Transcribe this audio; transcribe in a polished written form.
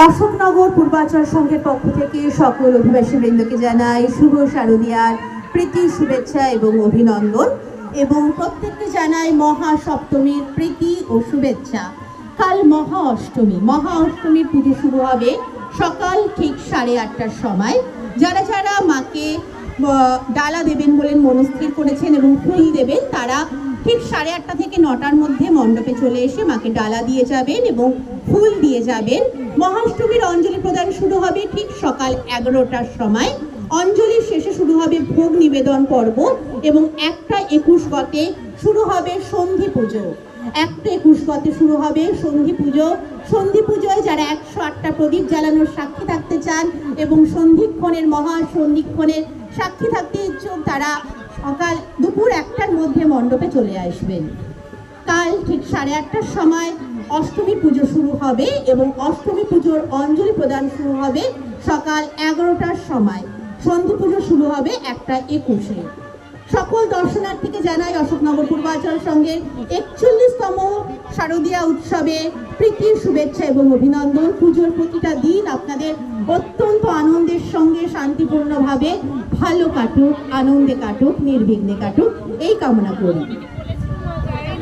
অশোকনগর পূর্বাচল সংঘের পক্ষ থেকে সকল অধিবাসীবৃন্দকে জানাই শুভ শারদীয়ার প্রীতি শুভেচ্ছা এবং অভিনন্দন, এবং প্রত্যেককে জানাই মহা সপ্তমীর প্রীতি ও শুভেচ্ছা। কাল মহা অষ্টমীর পুজো শুরু হবে সকাল ঠিক 8:30টার সময়। যারা যারা মাকে ডালা দেবেন বলে মনস্থির করেছেন এবং ফুল দেবেন, তারা ঠিক 8:30 থেকে 9টার মধ্যে মণ্ডপে চলে এসে মাকে ডালা দিয়ে যাবেন এবং ফুল দিয়ে যাবেন। মহাষ্টমীর অঞ্জলি প্রদান শুরু হবে ঠিক সকাল 11টার সময়। অঞ্জলির শেষে শুরু হবে ভোগ নিবেদন পর্ব এবং 1:21 গতে শুরু হবে সন্ধি পুজো। 1:21 গতে শুরু হবে সন্ধি পুজো। সন্ধি পুজোয় যারা 108টা প্রদীপ জ্বালানোর সাক্ষী থাকতে চান এবং সন্ধিক্ষণের মহাসন্ধিক্ষণের সাক্ষী থাকতে ইচ্ছুক, তারা সকাল দুপুর 1টার মধ্যে মণ্ডপে চলে আসবেন। কাল ঠিক 8:30টার সময় অষ্টমী পুজো শুরু হবে এবং অষ্টমী পুজোর অঞ্জলি প্রদান শুরু হবে সকাল 11টার সময়। সন্ধি পুজো শুরু হবে 1:21-এ। সকল দর্শনার্থীকে জানাই অশোকনগর পূর্বাচল সংঘের 41তম শারদীয়া উৎসবে প্রীতির শুভেচ্ছা এবং অভিনন্দন। পুজোর প্রতিটা দিন আপনাদের অত্যন্ত আনন্দের সঙ্গে শান্তিপূর্ণভাবে ভালো কাটুক, আনন্দে কাটুক, নির্বিঘ্নে কাটুক, এই কামনা করি।